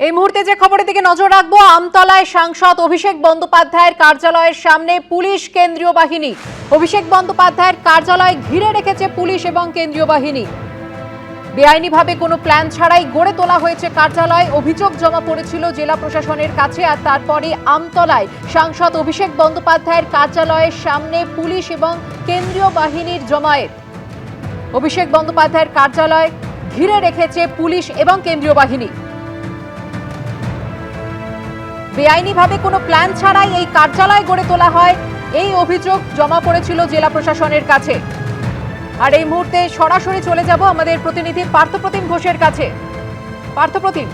এই মুহূর্তে যে খবরের দিকে নজর রাখবো, আমতলায় সাংসদ অভিষেক বন্দ্যোপাধ্যায়ের কার্যালয়ের সামনে পুলিশ কেন্দ্রীয় বাহিনী। অভিষেক বন্দ্যোপাধ্যায়ের কার্যালয় ঘিরে রেখেছে পুলিশ এবং কেন্দ্রীয় বাহিনী। বেআইনিভাবে কোনো প্ল্যান ছাড়াই গড়ে তোলা হয়েছে কার্যালয়। অভিযোগ জমা পড়েছিল জেলা প্রশাসনের কাছে, আর তারপরে আমতলায় সাংসদ অভিষেক বন্দ্যোপাধ্যায়ের কার্যালয়ের সামনে পুলিশ এবং কেন্দ্রীয় বাহিনীর জমায়েত। অভিষেক বন্দ্যোপাধ্যায়ের কার্যালয় ঘিরে রেখেছে পুলিশ এবং কেন্দ্রীয় বাহিনী। বেআইনিভাবে কোনো প্ল্যান ছাড়াই এই কার্যালয় গড়ে তোলা হয়, এই অভিযোগ জমা পড়েছিল জেলা প্রশাসনের কাছে। আর এই মুহূর্তে সরাসরি চলে যাব আমাদের প্রতিনিধি পার্থপ্রতিম ঘোষের কাছে। পার্থপ্রতিম,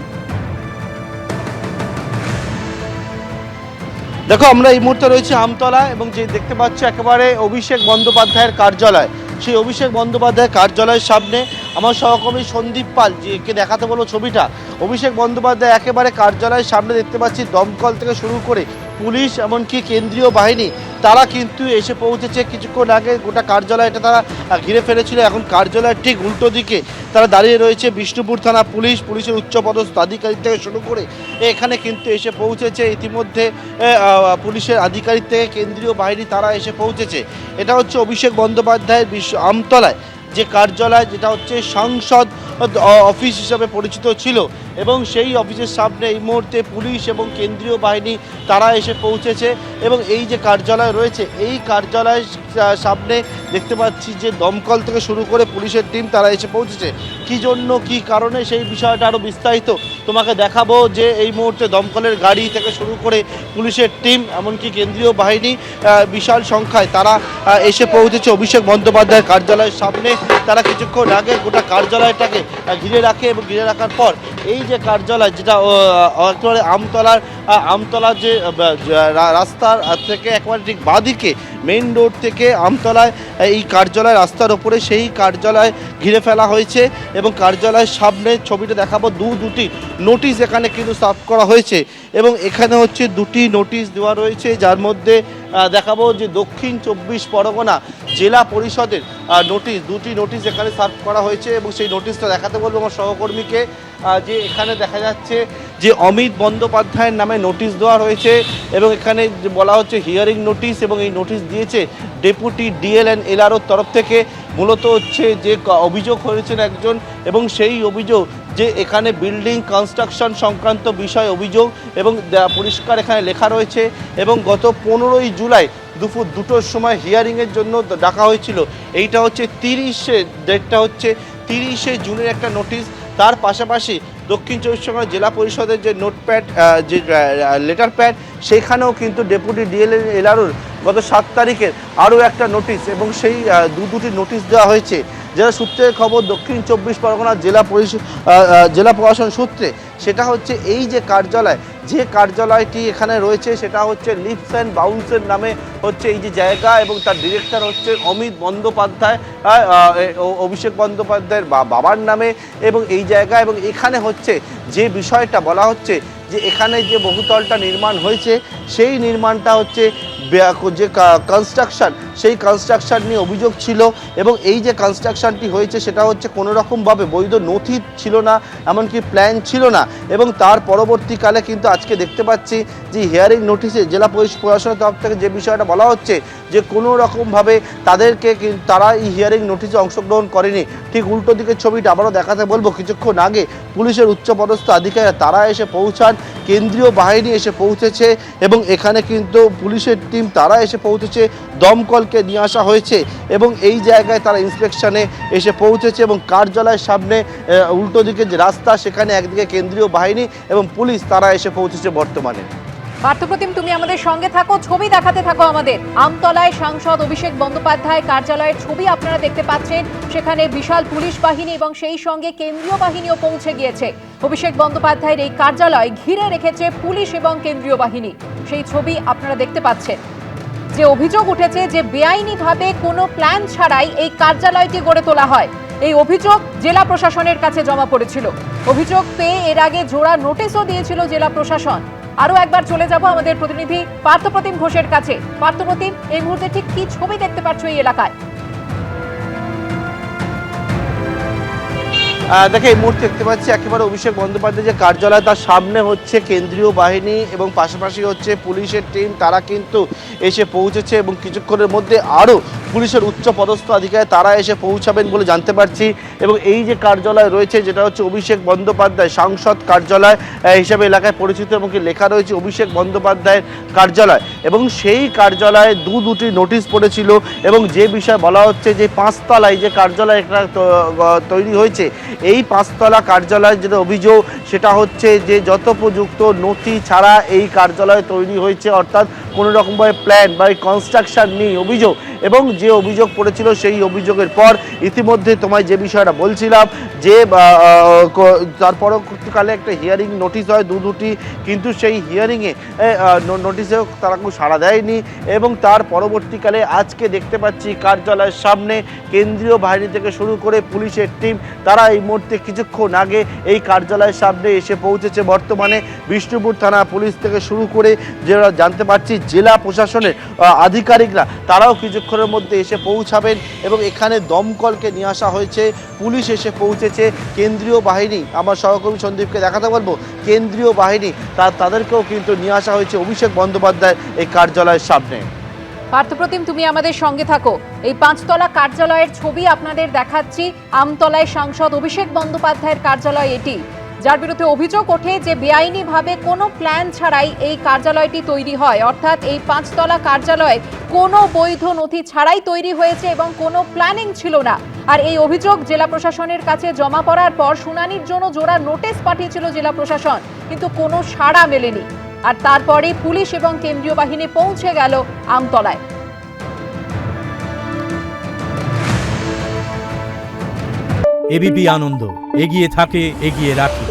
দেখো, আমরা এই মুহূর্তে রয়েছে আমতলা এবং যে দেখতে পাচ্ছ একেবারে অভিষেক বন্দ্যোপাধ্যায়ের কার্যালয়। সেই অভিষেক বন্দ্যোপাধ্যায়ের কার্যালয়ের সামনে আমার সহকর্মী সন্দীপ পাল কে দেখাতে বলবো ছবিটা। অভিষেক বন্দ্যোপাধ্যায় একেবারে কার্যালয়ের সামনে দেখতে পাচ্ছি দমকল থেকে শুরু করে পুলিশ এমনকি কেন্দ্রীয় বাহিনী তারা কিন্তু এসে পৌঁছেছে। কিছুক্ষণ আগে গোটা কার্যালয়টা তারা ঘিরে ফেলেছিল। এখন কার্যালয়ের ঠিক উল্টো দিকে তারা দাঁড়িয়ে রয়েছে বিষ্ণুপুর থানা পুলিশের উচ্চপদস্থ আধিকারিক থেকে শুরু করে এখানে কিন্তু এসে পৌঁছেছে ইতিমধ্যে পুলিশের আধিকারিক থেকে কেন্দ্রীয় বাহিনী তারা এসে পৌঁছেছে। এটা হচ্ছে অভিষেক বন্দ্যোপাধ্যায়ের আমতলায় যে কার্যালয়, যেটা হচ্ছে সংসদ অফিস হিসাবে পরিচিত ছিল, এবং সেই অফিসের সামনে এই মুহূর্তে পুলিশ এবং কেন্দ্রীয় বাহিনী তারা এসে পৌঁছেছে। এবং এই যে কার্যালয় রয়েছে এই কার্যালয়ের সামনে দেখতে পাচ্ছি যে দমকল থেকে শুরু করে পুলিশের টিম তারা এসে পৌঁছেছে। কী জন্য কী কারণে সেই বিষয়টা আরও বিস্তারিত তোমাকে দেখাবো। যে এই মুহূর্তে দমকলের গাড়ি থেকে শুরু করে পুলিশের টিম এমনকি কেন্দ্রীয় বাহিনী বিশাল সংখ্যায় তারা এসে পৌঁছেছে অভিষেক বন্দ্যোপাধ্যায়ের কার্যালয়ের সামনে। তারা কিছুক্ষণ আগে গোটা কার্যালয়টাকে ঘিরে রাখে এবং ঘিরে রাখার পর এই যে কার্যালয়, যেটা একেবারে আমতলার যে রাস্তার থেকে একেবারে ঠিক বাঁদিকে মেইন রোড থেকে আমতলায় এই কার্যালয় রাস্তার ওপরে সেই কার্যালয় ঘিরে ফেলা হয়েছে। এবং কার্যালয়ের সামনে ছবিটা দেখাবো, দুটি নোটিশ এখানে কিন্তু সার্ভ করা হয়েছে। এবং এখানে হচ্ছে দুটি নোটিশ দেওয়া রয়েছে, যার মধ্যে দেখাবো যে দক্ষিণ 24 পরগনা জেলা পরিষদের দুটি নোটিশ এখানে সার্ভ করা হয়েছে। এবং সেই নোটিশটা দেখাতে বলবো আমার সহকর্মীকে। যে এখানে দেখা যাচ্ছে যে অমিত বন্দ্যোপাধ্যায়ের নামে নোটিশ দেওয়া রয়েছে এবং এখানে বলা হচ্ছে হিয়ারিং নোটিশ। এবং এই নোটিশ দিয়েছে ডেপুটি ডিএল অ্যান্ড এলআরওর তরফ থেকে। মূলত হচ্ছে যে অভিযোগ হয়েছেন একজন, এবং সেই অভিযোগ যে এখানে বিল্ডিং কনস্ট্রাকশন সংক্রান্ত বিষয় অভিযোগ, এবং পরিষ্কার এখানে লেখা রয়েছে। এবং গত 15ই জুলাই দুপুর 2টোর সময় হিয়ারিংয়ের জন্য ডাকা হয়েছিল। এইটা হচ্ছে 30শে জুনের একটা নোটিশ। তার পাশাপাশি দক্ষিণ 24 পরগনা জেলা পরিষদের যে নোটপ্যাড, যে লেটার প্যাড, সেখানেও কিন্তু ডেপুটি ডিএল এলআরওর গত 7 তারিখের আরও একটা নোটিশ, এবং সেই দুটি নোটিশ দেওয়া হয়েছে। যারা সূত্রের খবর দক্ষিণ 24 পরগনা জেলা প্রশাসন সূত্রে, সেটা হচ্ছে এই যে কার্যালয়টি এখানে রয়েছে সেটা হচ্ছে লিপস অ্যান্ড বাউন্সের নামে হচ্ছে এই যে জায়গা, এবং তার ডিরেক্টর হচ্ছে অমিত বন্দ্যোপাধ্যায়, অভিষেক বন্দ্যোপাধ্যায়ের বাবার নামে। এবং এই জায়গা, এবং এখানে হচ্ছে যে বিষয়টা বলা হচ্ছে যে এখানে যে বহুতলটা নির্মাণ হয়েছে সেই নির্মাণটা হচ্ছে যে কনস্ট্রাকশন, সেই কনস্ট্রাকশন নিয়ে অভিযোগ ছিল। এবং এই যে কনস্ট্রাকশনটি হয়েছে সেটা হচ্ছে কোনোরকমভাবে বৈধ নথি ছিল না, এমনকি প্ল্যান ছিল না। এবং তার পরবর্তীকালে কিন্তু আজকে দেখতে পাচ্ছি যে হিয়ারিং নোটিশে জেলা প্রশাসনের তরফ থেকে যে বিষয়টা বলা হচ্ছে যে কোনো রকমভাবে তারা এই হিয়ারিং নোটিশে অংশগ্রহণ করেনি। ঠিক উল্টো দিকের ছবিটা আবারও দেখাতে বলবো। কিছুক্ষণ আগে পুলিশের উচ্চপদস্থ আধিকারিকরা তারা এসে পৌঁছান, কেন্দ্রীয় বাহিনী এসে পৌঁছেছে, এবং এখানে কিন্তু পুলিশের টিম তারা এসে পৌঁছেছে, দমকলকে নিয়ে আসা হয়েছে। এবং এই জায়গায় তারা ইন্সপেকশনে এসে পৌঁছেছে। এবং কার্যালয়ের সামনে উল্টো দিকে যে রাস্তা, সেখানে একদিকে কেন্দ্রীয় বাহিনী এবং পুলিশ তারা এসে পৌঁছেছে বর্তমানে। পার্থপ্রতিম, তুমি আমাদের সঙ্গে থাকো, ছবি দেখাতে থাকো আমাদের। আমতলায় সাংসদ অভিষেক বন্দ্যোপাধ্যায় কার্যালয়ের ছবি আপনারা দেখতে পাচ্ছেন। সেখানে বিশাল পুলিশ বাহিনী এবং সেই সঙ্গে কেন্দ্রীয় বাহিনীও পৌঁছে গিয়েছে। অভিষেক বন্দ্যোপাধ্যায়ের এই কার্যালয় ঘিরে রেখেছে পুলিশ এবং কেন্দ্রীয় বাহিনী। সেই ছবি আপনারা দেখতে পাচ্ছেন। যে অভিযোগ উঠেছে যে বেআইনিভাবে কোনো প্ল্যান ছাড়াই এই কার্যালয়টি গড়ে তোলা হয়, এই অভিযোগ জেলা প্রশাসনের কাছে জমা পড়েছিল। অভিযোগ পেয়ে এর আগে জোড়া নোটিশও দিয়েছিল জেলা প্রশাসন। আরো একবার চলে যাব আমাদের প্রতিনিধি পার্থপ্রতিম ঘোষের কাছে। পার্থপ্রতিম, এই মুহূর্তে ঠিক কি ছবি দেখতে পাচ্ছ এই এলাকায়? দেখে এই মুহূর্তে দেখতে পাচ্ছি একেবারে অভিষেক বন্দ্যোপাধ্যায় যে কার্যালয় তার সামনে হচ্ছে কেন্দ্রীয় বাহিনী এবং পাশাপাশি হচ্ছে পুলিশের টিম, তারা কিন্তু এসে পৌঁছেছে এবং কিছুক্ষণের মধ্যে আরও পুলিশের উচ্চ পদস্থ আধিকারিক তারা এসে পৌঁছাবেন বলে জানতে পারছি। এবং এই যে কার্যালয় রয়েছে যেটা হচ্ছে অভিষেক বন্দ্যোপাধ্যায় সাংসদ কার্যালয় হিসেবে এলাকায় পরিচিত এবং কি লেখা রয়েছে অভিষেক বন্দ্যোপাধ্যায়ের কার্যালয়, এবং সেই কার্যালয়ে দুটি নোটিশ পড়েছিল এবং যে বিষয়ে বলা হচ্ছে যে 5 তলায় যে কার্যালয় একটা তৈরি হয়েছে, এই 5 তলা কার্যালয়ের যেটা অভিযোগ সেটা হচ্ছে যে যথোপযুক্ত নথি ছাড়া এই কার্যালয় তৈরি হয়েছে, অর্থাৎ কোনো রকমভাবে প্ল্যান বা কনস্ট্রাকশন নেই অভিযোগ। এবং যে অভিযোগ পড়েছিল সেই অভিযোগের পর ইতিমধ্যে তোমায় যে বিষয়টা বলছিলাম যে তার পরবর্তীকালে একটা হিয়ারিং নোটিশ হয় দুটি, কিন্তু সেই হিয়ারিংয়ে নোটিশেও তারা কোনো সাড়া দেয়নি। এবং তার পরবর্তীকালে আজকে দেখতে পাচ্ছি কার্যালয়ের সামনে কেন্দ্রীয় বাহিনী থেকে শুরু করে পুলিশের টিম তারা এই মুহূর্তে কিছুক্ষণ আগে এই কার্যালয়ের সামনে এসে পৌঁছেছে। বর্তমানে বিষ্ণুপুর থানা পুলিশ থেকে শুরু করে যেটা জানতে পারছি জেলা প্রশাসনের আধিকারিকরা তারাও কিছুক্ষণের মধ্যে এসে পৌঁছাবেন এবং এখানে দমকলকে নিয়ে আসা হয়েছে, পুলিশ এসে পৌঁছেছে, কেন্দ্রীয় বাহিনী, আমার সহকর্মী সন্দীপকে দেখাতে বলবো, কেন্দ্রীয় বাহিনী তাদেরকেও কিন্তু নিয়ে আসা হয়েছে অভিষেক বন্দ্যোপাধ্যায় এই কার্যালয়ের সামনে। পার্থপ্রতিম, তুমি আমাদের সঙ্গে থাকো। এই 5 তলা কার্যালয়ের ছবি আপনাদের দেখাচ্ছি। আমতলায় সাংসদ অভিষেক বন্দ্যোপাধ্যায়ের কার্যালয় এটি, যার বিরুদ্ধে অভিযোগ ওঠে যে বেআইনিভাবে কোনো প্ল্যান ছাড়াই এই কার্যালয়টি তৈরি হয়, অর্থাৎ এই 5 তলা কার্যালয় কোনো বৈধ নথি ছাড়াই তৈরি হয়েছে এবং কোনো প্ল্যানিং ছিল না। আর এই অভিযোগ জেলা প্রশাসনের কাছে জমা পড়ার পর শুনানির জন্য জোড়া নোটিশ পাঠিয়েছিল জেলা প্রশাসন, কিন্তু কোনো সাড়া মেলেনি। আর তারপরে পুলিশ এবং কেন্দ্রীয় বাহিনী পৌঁছে গেল আমতলায়। এবিপি আনন্দ, এগিয়ে থাকে, এগিয়ে রাখে।